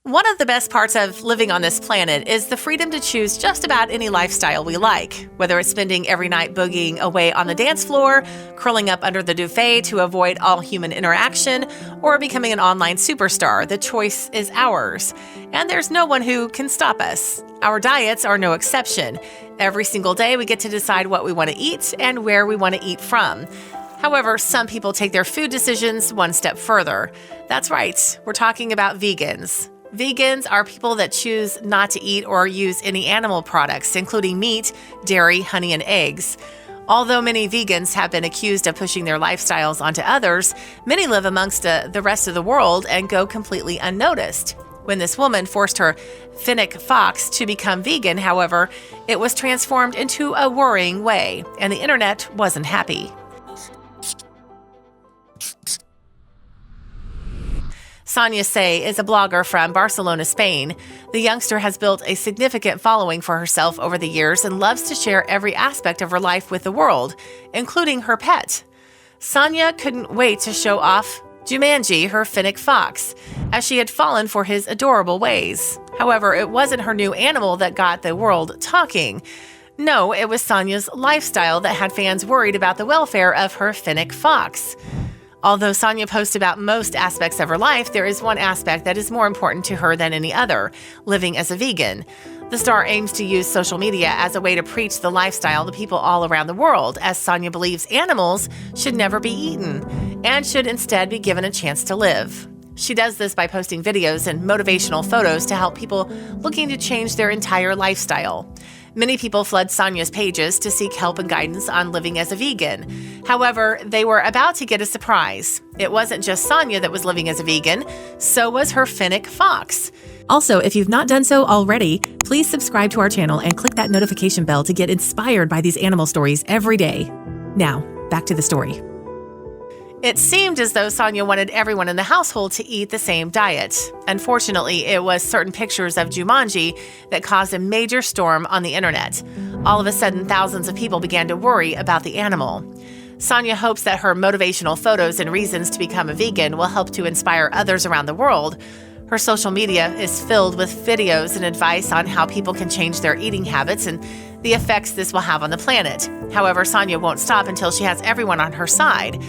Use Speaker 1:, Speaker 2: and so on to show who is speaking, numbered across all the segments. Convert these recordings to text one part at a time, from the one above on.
Speaker 1: One of the best parts of living on this planet is the freedom to choose just about any lifestyle we like, whether it's spending every night boogieing away on the dance floor, curling up under the duvet to avoid all human interaction, or becoming an online superstar. The choice is ours, and there's no one who can stop us. Our diets are no exception. Every single day we get to decide what we want to eat and where we want to eat from. However, some people take their food decisions one step further. That's right, we're talking about vegans. Vegans are people that choose not to eat or use any animal products, including meat, dairy, honey, and eggs. Although many vegans have been accused of pushing their lifestyles onto others, many live amongst the rest of the world and go completely unnoticed. When this woman forced her Fennec fox to become vegan, however, it was transformed into a worrying way, and the internet wasn't happy. Sonya is a blogger from Barcelona, Spain. The youngster has built a significant following for herself over the years and loves to share every aspect of her life with the world, including her pet. Sonya couldn't wait to show off Jumanji, her Fennec fox, as she had fallen for his adorable ways. However, it wasn't her new animal that got the world talking. No, it was Sonya's lifestyle that had fans worried about the welfare of her Fennec fox. Although Sonya posts about most aspects of her life, there is one aspect that is more important to her than any other: living as a vegan. The star aims to use social media as a way to preach the lifestyle to people all around the world, as Sonya believes animals should never be eaten and should instead be given a chance to live. She does this by posting videos and motivational photos to help people looking to change their entire lifestyle. Many people flood Sonya's pages to seek help and guidance on living as a vegan. However, they were about to get a surprise. It wasn't just Sonya that was living as a vegan, so was her Fennec fox.
Speaker 2: Also, if you've not done so already, please subscribe to our channel and click that notification bell to get inspired by these animal stories every day. Now, back to the story.
Speaker 1: It seemed as though Sonya wanted everyone in the household to eat the same diet. Unfortunately, it was certain pictures of Jumanji that caused a major storm on the internet. All of a sudden, thousands of people began to worry about the animal. Sonya hopes that her motivational photos and reasons to become a vegan will help to inspire others around the world. Her social media is filled with videos and advice on how people can change their eating habits and the effects this will have on the planet. However, Sonya won't stop until she has everyone on her side.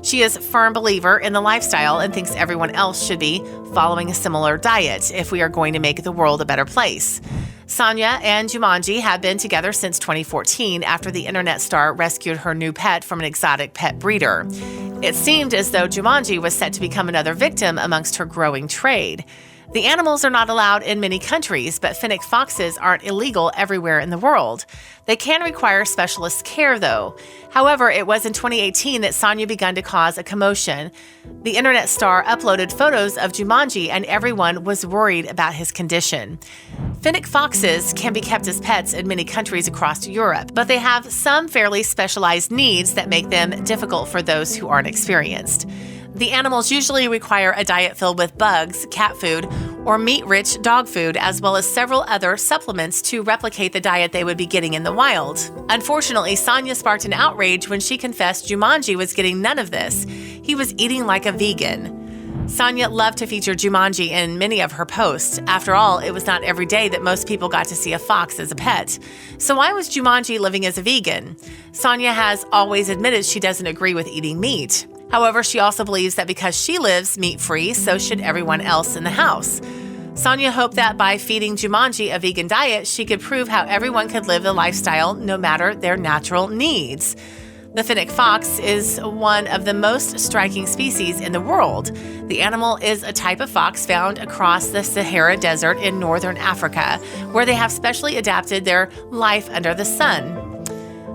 Speaker 1: She is a firm believer in the lifestyle and thinks everyone else should be following a similar diet if we are going to make the world a better place. Sonya and Jumanji have been together since 2014 after the internet star rescued her new pet from an exotic pet breeder. It seemed as though Jumanji was set to become another victim amongst her growing trade. The animals are not allowed in many countries, but Fennec foxes aren't illegal everywhere in the world. They can require specialist care, though. However, it was in 2018 that Sonya began to cause a commotion. The internet star uploaded photos of Jumanji, and everyone was worried about his condition. Fennec foxes can be kept as pets in many countries across Europe, but they have some fairly specialized needs that make them difficult for those who aren't experienced. The animals usually require a diet filled with bugs, cat food, or meat-rich dog food, as well as several other supplements to replicate the diet they would be getting in the wild. Unfortunately, Sonya sparked an outrage when she confessed Jumanji was getting none of this. He was eating like a vegan. Sonya loved to feature Jumanji in many of her posts. After all, it was not every day that most people got to see a fox as a pet. So why was Jumanji living as a vegan? Sonya has always admitted she doesn't agree with eating meat. However, she also believes that because she lives meat-free, so should everyone else in the house. Sonya hoped that by feeding Jumanji a vegan diet, she could prove how everyone could live the lifestyle no matter their natural needs. The Fennec fox is one of the most striking species in the world. The animal is a type of fox found across the Sahara Desert in northern Africa, where they have specially adapted their life under the sun.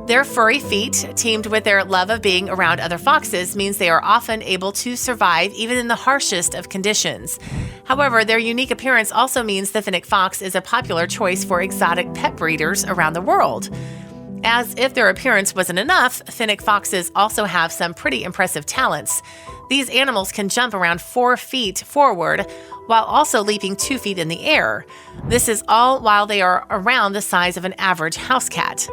Speaker 1: Their furry feet, teamed with their love of being around other foxes, means they are often able to survive even in the harshest of conditions. However, their unique appearance also means the Fennec fox is a popular choice for exotic pet breeders around the world. As if their appearance wasn't enough, Fennec foxes also have some pretty impressive talents. These animals can jump around 4 feet forward while also leaping 2 feet in the air. This is all while they are around the size of an average house cat.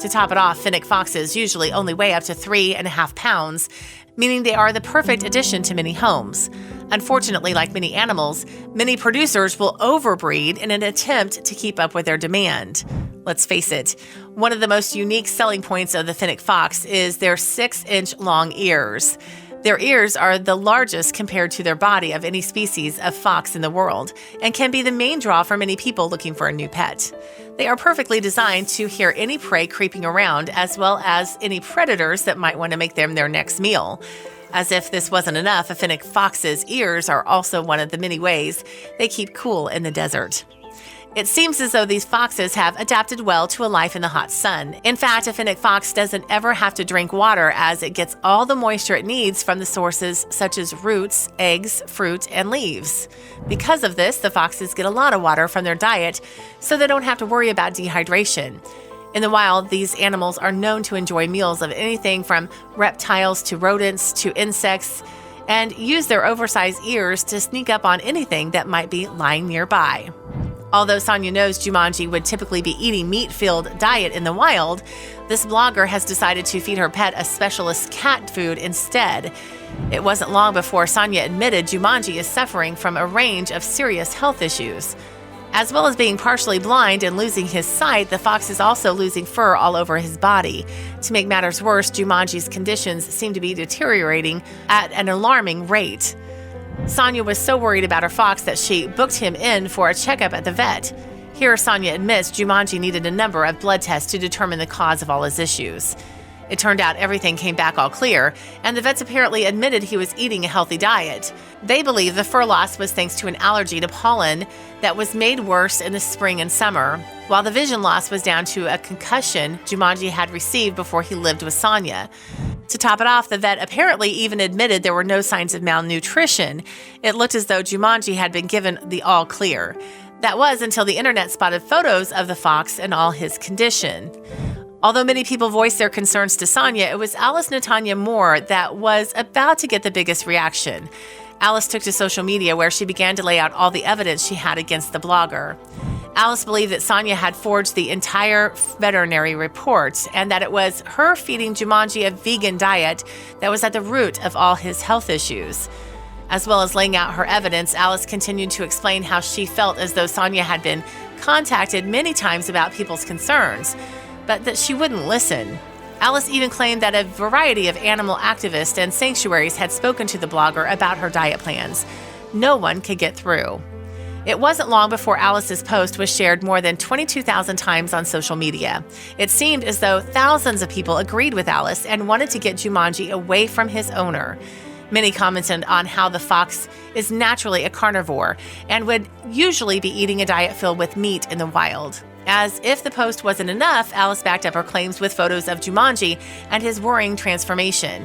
Speaker 1: To top it off, Fennec foxes usually only weigh up to 3.5 pounds. meaning they are the perfect addition to many homes. Unfortunately, like many animals, many producers will overbreed in an attempt to keep up with their demand. Let's face it, one of the most unique selling points of the Fennec fox is their 6-inch long ears. Their ears are the largest compared to their body of any species of fox in the world and can be the main draw for many people looking for a new pet. They are perfectly designed to hear any prey creeping around as well as any predators that might want to make them their next meal. As if this wasn't enough, a Fennec fox's ears are also one of the many ways they keep cool in the desert. It seems as though these foxes have adapted well to a life in the hot sun. In fact, a Fennec fox doesn't ever have to drink water as it gets all the moisture it needs from the sources such as roots, eggs, fruit, and leaves. Because of this, the foxes get a lot of water from their diet, so they don't have to worry about dehydration. In the wild, these animals are known to enjoy meals of anything from reptiles to rodents to insects, and use their oversized ears to sneak up on anything that might be lying nearby. Although Sonya knows Jumanji would typically be eating meat-filled diet in the wild, this blogger has decided to feed her pet a specialist cat food instead. It wasn't long before Sonya admitted Jumanji is suffering from a range of serious health issues. As well as being partially blind and losing his sight, the fox is also losing fur all over his body. To make matters worse, Jumanji's conditions seem to be deteriorating at an alarming rate. Sonya was so worried about her fox that she booked him in for a checkup at the vet. Here, Sonya admits Jumanji needed a number of blood tests to determine the cause of all his issues. It turned out everything came back all clear, and the vets apparently admitted he was eating a healthy diet. They believe the fur loss was thanks to an allergy to pollen that was made worse in the spring and summer, while the vision loss was down to a concussion Jumanji had received before he lived with Sonya. To top it off, the vet apparently even admitted there were no signs of malnutrition. It looked as though Jumanji had been given the all clear. That was until the internet spotted photos of the fox and all his condition. Although many people voiced their concerns to Sonya, it was Alice Natanya Moore that was about to get the biggest reaction. Alice took to social media where she began to lay out all the evidence she had against the blogger. Alice believed that Sonya had forged the entire veterinary report and that it was her feeding Jumanji a vegan diet that was at the root of all his health issues. As well as laying out her evidence, Alice continued to explain how she felt as though Sonya had been contacted many times about people's concerns, but that she wouldn't listen. Alice even claimed that a variety of animal activists and sanctuaries had spoken to the blogger about her diet plans. No one could get through. It wasn't long before Alice's post was shared more than 22,000 times on social media. It seemed as though thousands of people agreed with Alice and wanted to get Jumanji away from his owner. Many commented on how the fox is naturally a carnivore and would usually be eating a diet filled with meat in the wild. As if the post wasn't enough, Alice backed up her claims with photos of Jumanji and his worrying transformation.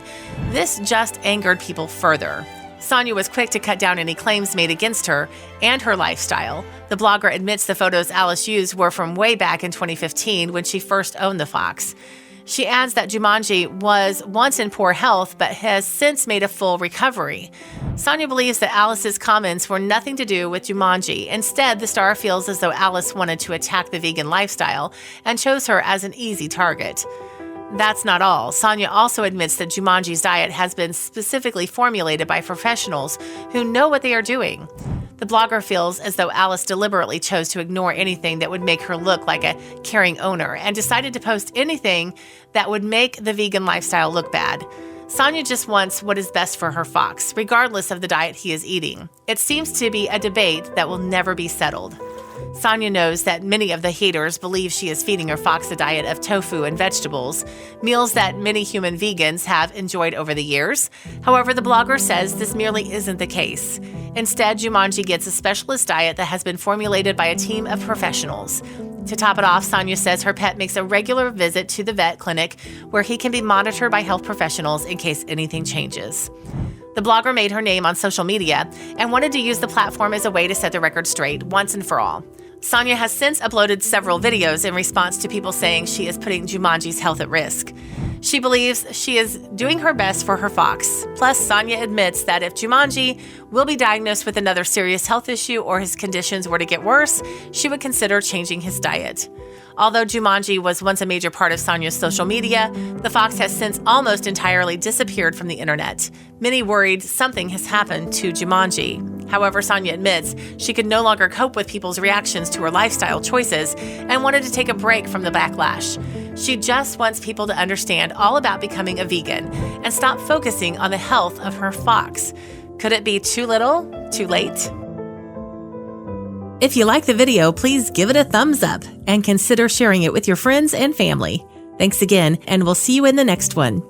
Speaker 1: This just angered people further. Sonya was quick to cut down any claims made against her and her lifestyle. The blogger admits the photos Alice used were from way back in 2015 when she first owned the fox. She adds that Jumanji was once in poor health but has since made a full recovery. Sonya believes that Alice's comments were nothing to do with Jumanji. Instead, the star feels as though Alice wanted to attack the vegan lifestyle and chose her as an easy target. That's not all. Sonya also admits that Jumanji's diet has been specifically formulated by professionals who know what they are doing. The blogger feels as though Alice deliberately chose to ignore anything that would make her look like a caring owner and decided to post anything that would make the vegan lifestyle look bad. Sonya just wants what is best for her fox, regardless of the diet he is eating. It seems to be a debate that will never be settled. Sonya knows that many of the haters believe she is feeding her fox a diet of tofu and vegetables, meals that many human vegans have enjoyed over the years. However, the blogger says this merely isn't the case. Instead, Jumanji gets a specialist diet that has been formulated by a team of professionals. To top it off, Sonya says her pet makes a regular visit to the vet clinic where he can be monitored by health professionals in case anything changes. The blogger made her name on social media and wanted to use the platform as a way to set the record straight once and for all. Sonya has since uploaded several videos in response to people saying she is putting Jumanji's health at risk. She believes she is doing her best for her fox. Plus, Sonya admits that if Jumanji will be diagnosed with another serious health issue or his conditions were to get worse, she would consider changing his diet. Although Jumanji was once a major part of Sonya's social media, the fox has since almost entirely disappeared from the internet. Many worried something has happened to Jumanji. However, Sonya admits she could no longer cope with people's reactions to her lifestyle choices and wanted to take a break from the backlash. She just wants people to understand all about becoming a vegan and stop focusing on the health of her fox. Could it be too little, too late?
Speaker 2: If you like the video, please give it a thumbs up and consider sharing it with your friends and family. Thanks again, and we'll see you in the next one.